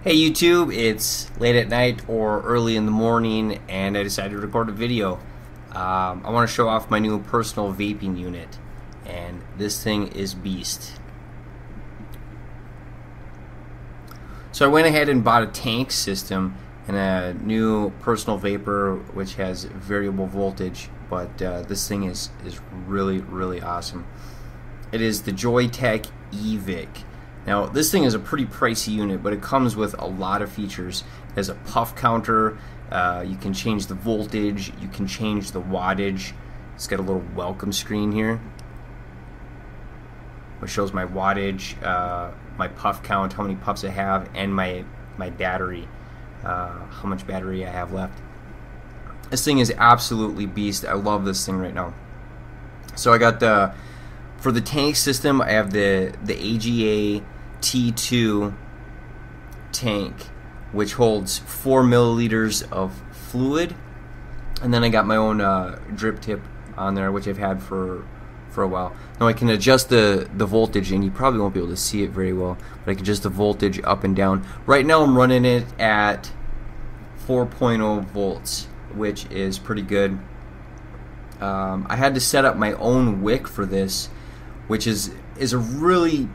Hey YouTube, it's late at night or early in the morning and I decided to record a video. I want to show off my new personal vaping unit, and this thing is beast. So I went ahead and bought a tank system and a new personal vapor which has variable voltage, but this thing is really awesome. It is the Joye eVic. Now this thing is a pretty pricey unit, but it comes with a lot of features. It has a puff counter, you can change the voltage, you can change the wattage. It's got a little welcome screen here which shows my wattage, my puff count, how many puffs I have, and my battery, how much battery I have left. This thing is absolutely beast. I love this thing right now. So I got for the tank system, I have the AGA-T2 tank, which holds 4 milliliters of fluid, and then I got my own drip tip on there, which I've had for a while. Now I can adjust the voltage, and you probably won't be able to see it very well, but I can adjust the voltage up and down. Right now I'm running it at 4.0 volts, which is pretty good. I had to set up my own wick for this, which is a really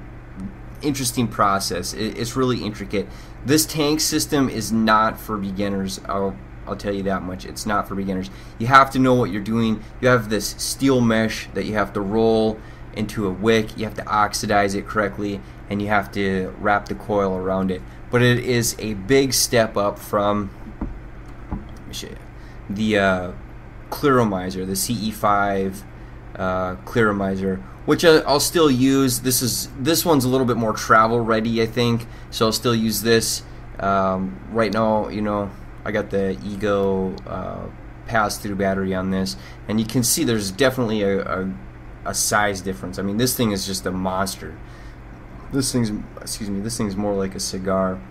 interesting process. It's really intricate. This tank system is not for beginners. I'll tell you that much. It's not for beginners. You have to know what you're doing. You have this steel mesh that you have to roll into a wick. You have to oxidize it correctly, and you have to wrap the coil around it. But it is a big step up from, let me show you, the atomizer, the CE5 atomizer, which I'll still use. This one's a little bit more travel ready, I think, so I'll still use this. Right now, you know, I got the Ego pass-through battery on this, and you can see there's definitely a size difference. I mean, this thing is just a monster. This thing's, excuse me, this thing's more like a cigar.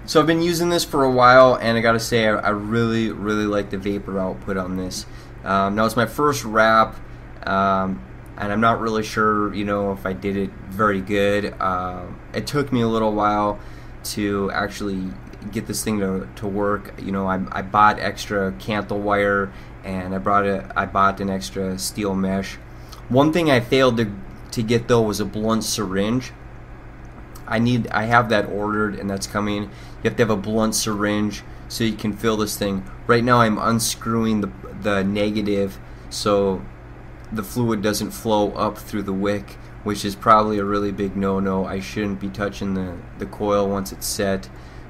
So I've been using this for a while, and I gotta say I really like the vapor output on this. Now it's my first wrap, and I'm not really sure, you know, if I did it very good. It took me a little while to actually get this thing to work. You know, I bought extra canthal wire, and I bought an extra steel mesh. One thing I failed to get though was a blunt syringe. I have that ordered, and that's coming. You have to have a blunt syringe so you can fill this thing. Right now I'm unscrewing the negative so the fluid doesn't flow up through the wick, which is probably a really big no-no. I shouldn't be touching the coil once it's set.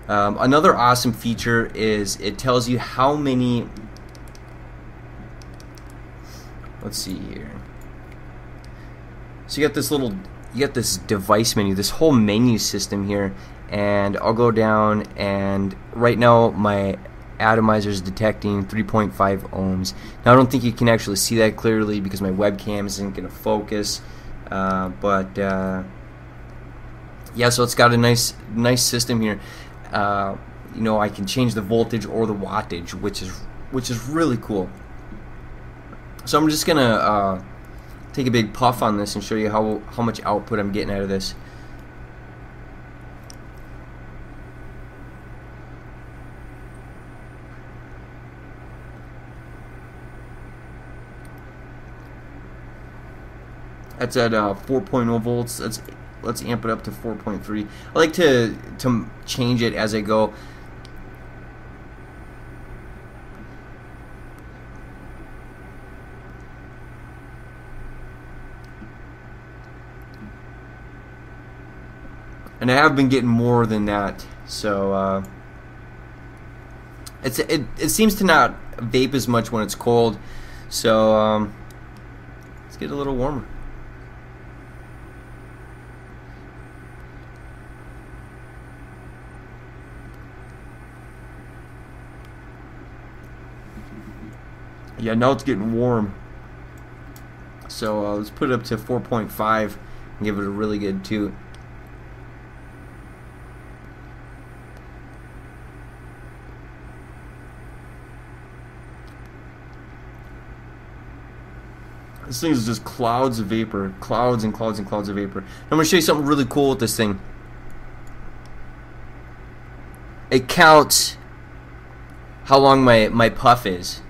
Another awesome feature is it tells you how many, let's see here. So you got this device menu, this whole menu system here, and I'll go down, and right now my atomizer is detecting 3.5 ohms. Now I don't think you can actually see that clearly because my webcam isn't going to focus, but yeah, so it's got a nice system here. You know, I can change the voltage or the wattage, which is really cool. So I'm just gonna take a big puff on this and show you how much output I'm getting out of this. That's at 4.0 volts. Let's amp it up to 4.3. I like to change it as I go. And I have been getting more than that, so it seems to not vape as much when it's cold. So let's get a little warmer. Yeah, now it's getting warm. So let's put it up to 4.5 and give it a really good toot. This thing is just clouds of vapor, clouds and clouds and clouds of vapor. I'm going to show you something really cool with this thing. It counts how long my puff is.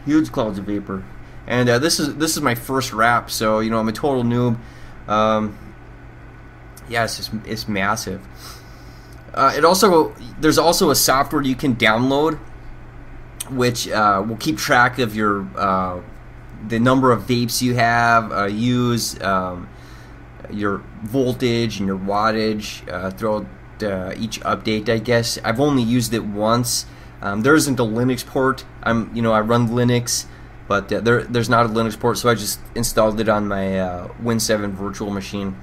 Huge clouds of vapor, and this is my first wrap, so you know I'm a total noob. Yeah, it's massive. There's also a software you can download, which will keep track of your the number of vapes you have used, your voltage and your wattage throughout each update. I guess I've only used it once. There isn't a Linux port. I run Linux, but there's not a Linux port, so I just installed it on my Win 7 virtual machine,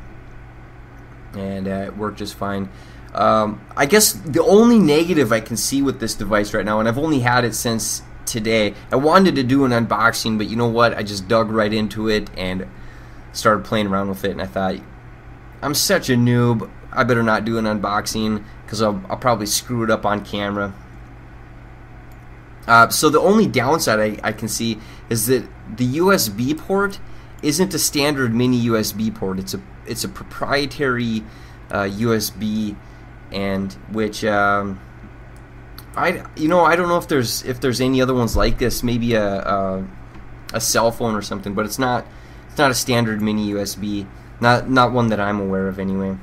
and it worked just fine. I guess the only negative I can see with this device right now, and I've only had it since today, I wanted to do an unboxing, but you know what? I just dug right into it and started playing around with it, and I thought, I'm such a noob, I better not do an unboxing because I'll probably screw it up on camera. So the only downside I can see is that the USB port isn't a standard mini USB port. It's a proprietary USB, and which I don't know if there's any other ones like this. Maybe a cell phone or something, but it's not a standard mini USB. Not one that I'm aware of anyway.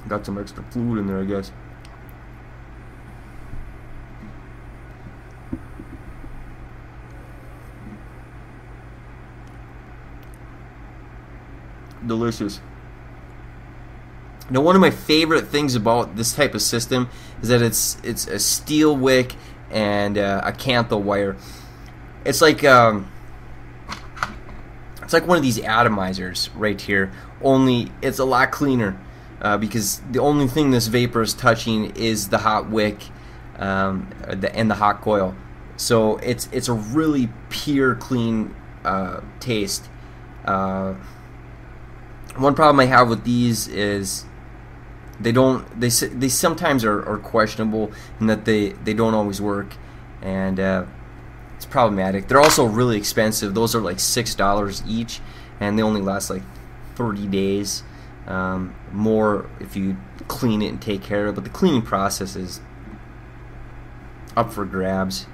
Got some extra fluid in there, I guess. Delicious. Now, one of my favorite things about this type of system is that it's a steel wick and a cantho wire. It's like one of these atomizers right here, only it's a lot cleaner. Because the only thing this vapor is touching is the hot wick and the hot coil. So it's a really pure, clean taste. One problem I have with these is they sometimes are questionable in that they don't always work, and it's problematic. They're also really expensive. Those are like $6 each, and they only last like 30 days. More if you clean it and take care of it, but the cleaning process is up for grabs.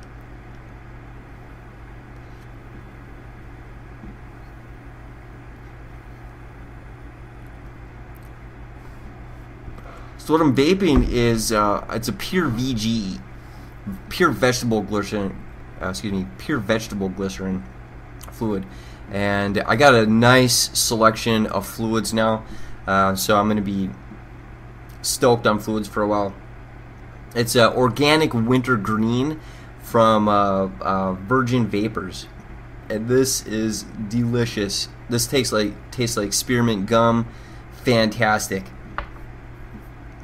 So what I'm vaping is it's a pure VGE, pure vegetable glycerin fluid, and I got a nice selection of fluids now. So I'm going to be stoked on fluids for a while. It's organic winter green from Virgin Vapors, and this is delicious. This tastes like spearmint gum. Fantastic.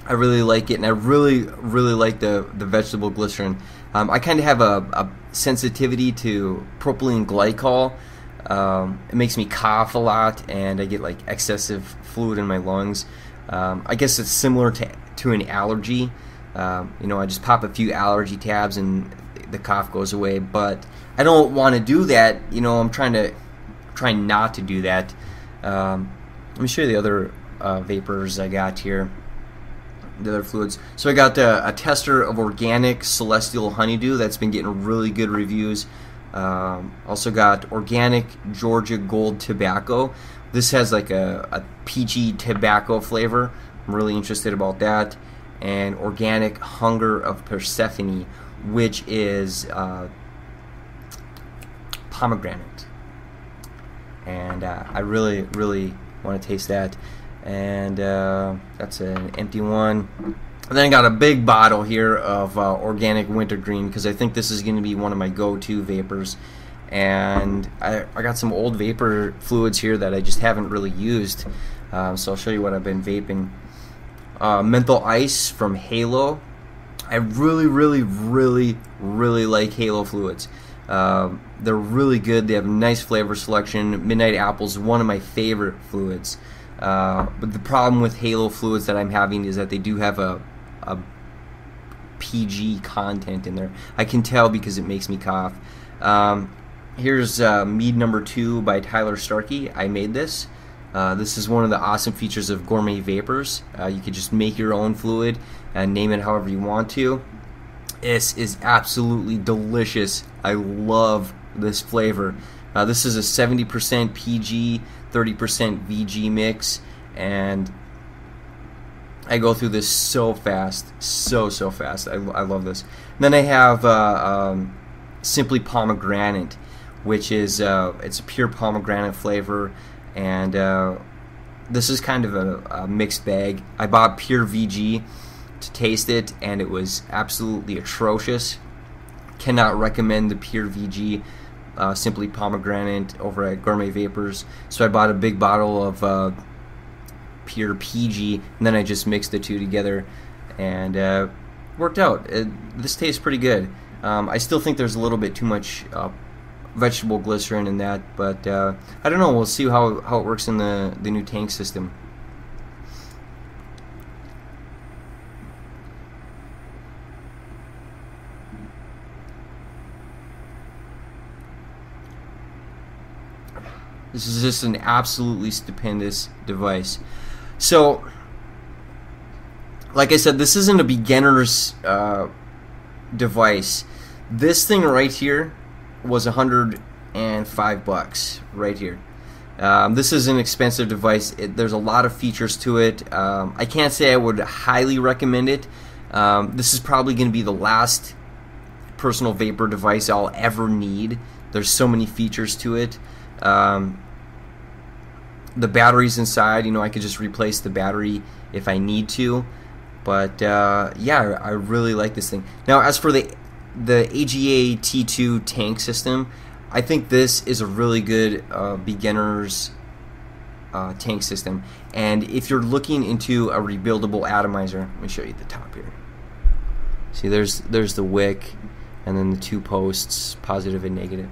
I really like it, and I really like the vegetable glycerin. I kind of have a sensitivity to propylene glycol. It makes me cough a lot, and I get like excessive fluid in my lungs. I guess it's similar to an allergy. I just pop a few allergy tabs and the cough goes away. But I don't want to do that. I'm trying not to do that. Let me show you the other vapors I got here. The other fluids. So I got a tester of organic celestial honeydew that's been getting really good reviews. Also got organic Georgia Gold tobacco. This has like a peachy tobacco flavor. I'm really interested about that. And organic Hunger of Persephone, which is pomegranate. And I really want to taste that. And that's an empty one. And then I got a big bottle here of organic wintergreen because I think this is going to be one of my go-to vapors. And I got some old vapor fluids here that I just haven't really used. So I'll show you what I've been vaping. Menthol Ice from Halo. I really like Halo fluids. They're really good. They have a nice flavor selection. Midnight Apple is one of my favorite fluids. But the problem with Halo fluids that I'm having is that they do have a PG content in there. I can tell because it makes me cough. Here's Mead Number 2 by Tyler Starkey. I made this. This is one of the awesome features of Gourmet Vapors. You can just make your own fluid and name it however you want to. This is absolutely delicious. I love this flavor. This is a 70% PG, 30% VG mix, and I go through this so fast, so fast. I love this. And then I have Simply Pomegranate, which is it's a pure pomegranate flavor, and this is kind of a mixed bag. I bought pure VG to taste it, and it was absolutely atrocious. Cannot recommend the pure VG Simply Pomegranate over at Gourmet Vapors. So I bought a big bottle of pure PG, and then I just mixed the two together, and worked out. This tastes pretty good. I still think there's a little bit too much vegetable glycerin in that, but I don't know. We'll see how it works in the new tank system. This is just an absolutely stupendous device. So, like I said, this isn't a beginner's device. This thing right here was $105 right here. This is an expensive device. There's a lot of features to it. I can't say I would highly recommend it. This is probably going to be the last personal vapor device I'll ever need. There's so many features to it. The batteries inside, I could just replace the battery if I need to. But yeah, I really like this thing. Now, as for the AGA-T2 tank system, I think this is a really good beginner's tank system. And if you're looking into a rebuildable atomizer, let me show you the top here. See, there's the wick, and then the two posts, positive and negative.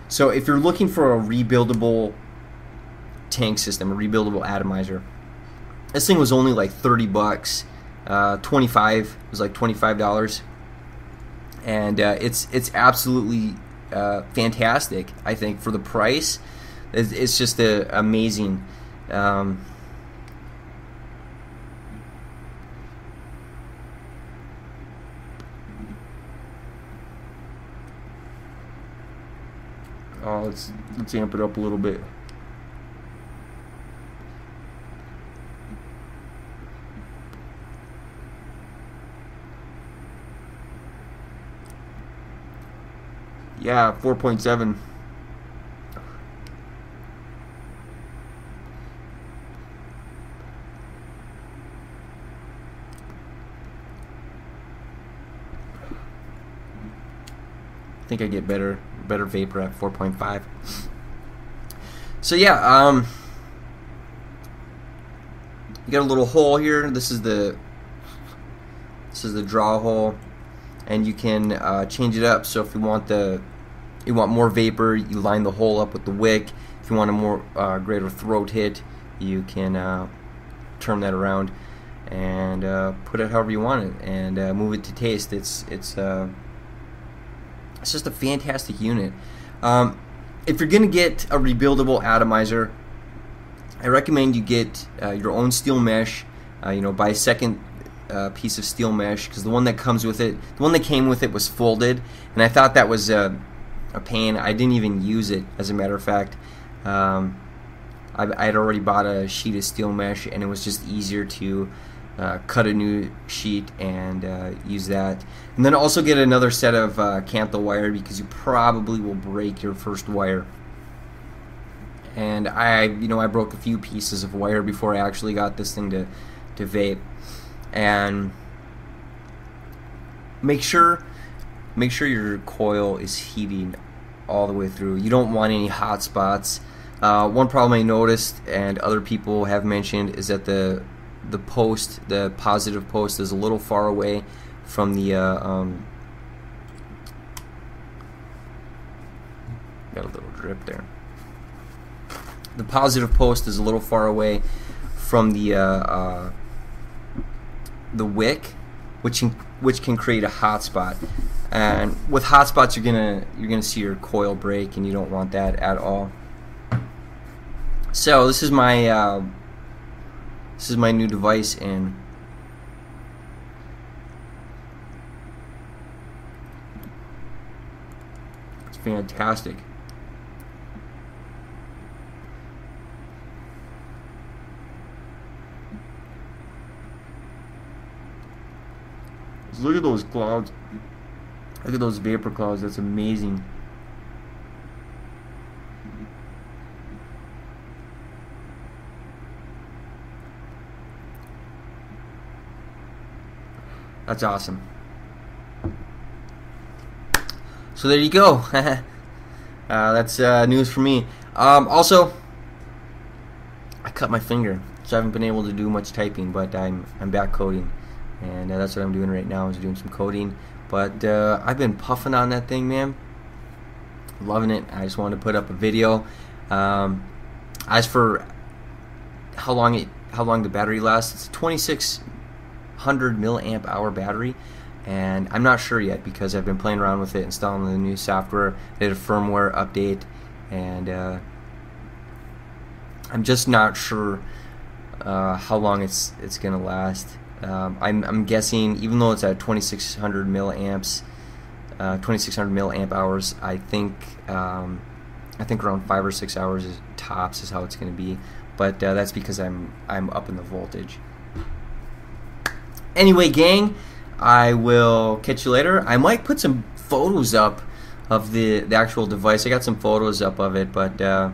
So if you're looking for a rebuildable tank system, a rebuildable atomizer, this thing was only like $30. 25 was like $25, and it's absolutely fantastic. I think for the price, it's just amazing. Oh, let's amp it up a little bit. Yeah, 4.7. I think I get better vapor at 4.5. So yeah, you got a little hole here. This is the draw hole, and you can change it up. So if you want more vapor, you line the hole up with the wick. If you want a more greater throat hit, you can turn that around and put it however you want it, and move it to taste. It's just a fantastic unit. If you're gonna get a rebuildable atomizer, I recommend you get your own steel mesh. Buy a second piece of steel mesh, because the one that comes with it, the one that came with it was folded, and I thought that was a pain. I didn't even use it, as a matter of fact. I had already bought a sheet of steel mesh, and it was just easier to cut a new sheet and use that. And then also get another set of cantho wire, because you probably will break your first wire. And I broke a few pieces of wire before I actually got this thing to vape. And make sure your coil is heating all the way through. You don't want any hot spots. One problem I noticed, and other people have mentioned, is that the positive post is a little far away from the drip there. The positive post is a little far away from the wick, which can create a hot spot. And with hot spots, you're gonna see your coil break, and you don't want that at all. So this is my new device, and it's fantastic. Look at those clouds. Look at those vapor clouds. That's amazing. That's awesome. So there you go. That's news for me. Also, I cut my finger, so I haven't been able to do much typing, but I'm back coding, and that's what I'm doing right now, is doing some coding. But I've been puffing on that thing, man. Loving it. I just wanted to put up a video. As for how long the battery lasts, it's a 2600 milliamp hour battery, and I'm not sure yet because I've been playing around with it, installing the new software. They did a firmware update, and I'm just not sure how long it's gonna last. I'm guessing, even though it's at 2600 milliamps, 2600 milliamp hours, I think around 5 or 6 hours tops is how it's going to be. But that's because I'm up in the voltage. Anyway, gang, I will catch you later. I might put some photos up of the actual device. I got some photos up of it, but I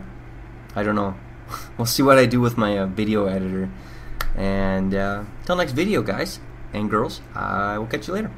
don't know. We'll see what I do with my video editor. And till next video, guys and girls, I will catch you later.